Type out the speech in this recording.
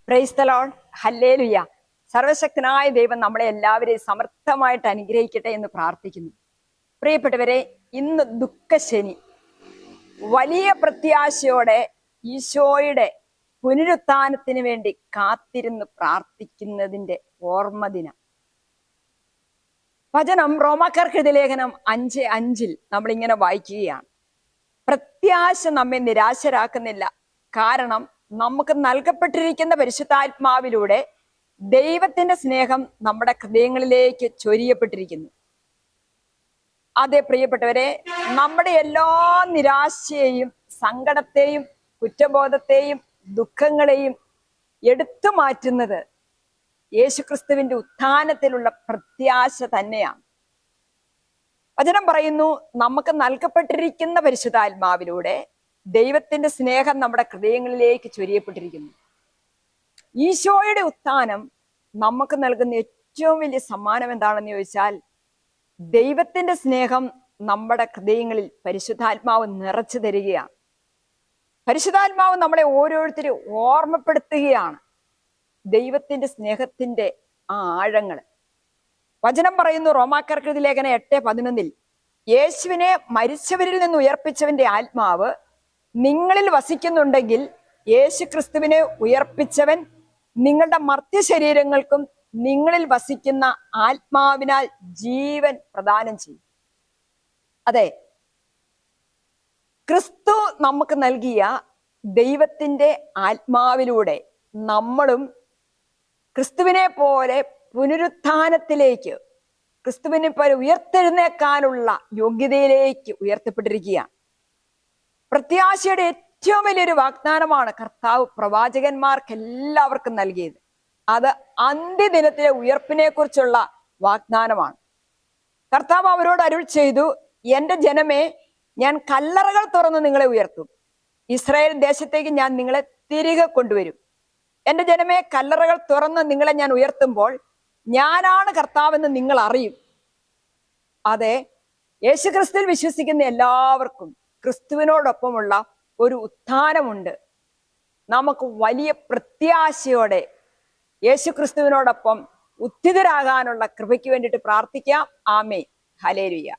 Praise the Lord. Hallelujah. സർവശക്തനായ ദൈവം നമ്മളെ എല്ലാവരെയും സമർത്ഥമായിട്ട് അനുഗ്രഹിക്കട്ടെ എന്ന് പ്രാർത്ഥിക്കുന്നു. പ്രിയപ്പെട്ടവരെ, ഇന്ന് ദുഃഖശനി. വലിയ പ്രത്യാശയോടെ ഈശോയുടെ പുനരുത്ഥാനത്തിന് വേണ്ടി കാത്തിരുന്ന് പ്രാർത്ഥിക്കുന്നതിന്റെ ഓർമ്മ ദിനം. വചനം റോമാക്കാർക്കെഴുതിയ ലേഖനം 5:5 നമ്മൾ ഇങ്ങനെ വായിക്കുകയാണ്. പ്രത്യാശ നമ്മെ നിരാശരാക്കുന്നില്ല, കാരണം നമുക്ക് നൽകപ്പെട്ടിരിക്കുന്ന പരിശുദ്ധാത്മാവിലൂടെ ദൈവത്തിന്റെ സ്നേഹം നമ്മുടെ ഹൃദയങ്ങളിലേക്ക് ചൊരിയപ്പെട്ടിരിക്കുന്നു. അതെ പ്രിയപ്പെട്ടവരെ, നമ്മുടെ എല്ലാ നിരാശയെയും സങ്കടത്തെയും കുറ്റബോധത്തെയും ദുഃഖങ്ങളെയും എടുത്തു മാറ്റുന്നത് യേശുക്രിസ്തുവിന്റെ ഉത്ഥാനത്തിലുള്ള പ്രത്യാശ തന്നെയാണ്. വചനം പറയുന്നു, നമുക്ക് നൽകപ്പെട്ടിരിക്കുന്ന പരിശുദ്ധാത്മാവിലൂടെ ദൈവത്തിന്റെ സ്നേഹം നമ്മുടെ ഹൃദയങ്ങളിലേക്ക് ചൊരിയപ്പെട്ടിരിക്കുന്നു. ഈശോയുടെ ഉത്ഥാനം നമുക്ക് നൽകുന്ന ഏറ്റവും വലിയ സമ്മാനം എന്താണെന്ന് ചോദിച്ചാൽ, ദൈവത്തിന്റെ സ്നേഹം നമ്മുടെ ഹൃദയങ്ങളിൽ പരിശുദ്ധാത്മാവ് നിറച്ചു തരികയാണ്. പരിശുദ്ധാത്മാവ് നമ്മളെ ഓരോരുത്തരും ഓർമ്മപ്പെടുത്തുകയാണ് ദൈവത്തിന്റെ സ്നേഹത്തിന്റെ ആ ആഴങ്ങൾ. വചനം പറയുന്നു റോമാക്കാർക്കെഴുതിയ ലേഖനം 8:11, യേശുവിനെ മരിച്ചവരിൽ നിന്ന് ഉയർപ്പിച്ചവന്റെ ആത്മാവ് നിങ്ങളിൽ വസിക്കുന്നുണ്ടെങ്കിൽ യേശു ക്രിസ്തുവിനെ ഉയർപ്പിച്ചവൻ നിങ്ങളുടെ മർത്യ ശരീരങ്ങൾക്കും നിങ്ങളിൽ വസിക്കുന്ന ആത്മാവിനാൽ ജീവൻ പ്രദാനം ചെയ്യും. അതെ, ക്രിസ്തു നമുക്ക് നൽകിയ ദൈവത്തിന്റെ ആത്മാവിലൂടെ നമ്മളും ക്രിസ്തുവിനെ പോലെ പുനരുത്ഥാനത്തിലേക്ക്, ക്രിസ്തുവിനെ പോലെ ഉയർത്തെഴുന്നേൽക്കാനുള്ള യോഗ്യതയിലേക്ക് ഉയർത്തപ്പെട്ടിരിക്കുകയാണ്. പ്രത്യാശയുടെ ഏറ്റവും വലിയൊരു വാഗ്ദാനമാണ് കർത്താവ് പ്രവാചകന്മാർക്ക് എല്ലാവർക്കും നൽകിയത്. അത് അന്ത്യദിനത്തിലെ ഉയർപ്പിനെ കുറിച്ചുള്ള വാഗ്ദാനമാണ്. കർത്താവ് അവരോട് അരുൾ ചെയ്തു, എന്റെ ജനമേ, ഞാൻ കല്ലറകൾ തുറന്ന് നിങ്ങളെ ഉയർത്തും, ഇസ്രായേൽ ദേശത്തേക്ക് ഞാൻ നിങ്ങളെ തിരികെ കൊണ്ടുവരും. എന്റെ ജനമേ, കല്ലറകൾ തുറന്ന് നിങ്ങളെ ഞാൻ ഉയർത്തുമ്പോൾ ഞാനാണ് കർത്താവെന്ന് നിങ്ങൾ അറിയും. അതെ, യേശുക്രിസ്തുവിൽ വിശ്വസിക്കുന്ന എല്ലാവർക്കും ക്രിസ്തുവിനോടൊപ്പമുള്ള ഒരു ഉത്ഥാനമുണ്ട്. നമുക്ക് വലിയ പ്രത്യാശയോടെ യേശുക്രിസ്തുവിനോടൊപ്പം ഉത്ഥിതരാകാനുള്ള കൃപയ്ക്ക് വേണ്ടിയിട്ട് പ്രാർത്ഥിക്കാം. ആമേൻ. ഹല്ലേലൂയ.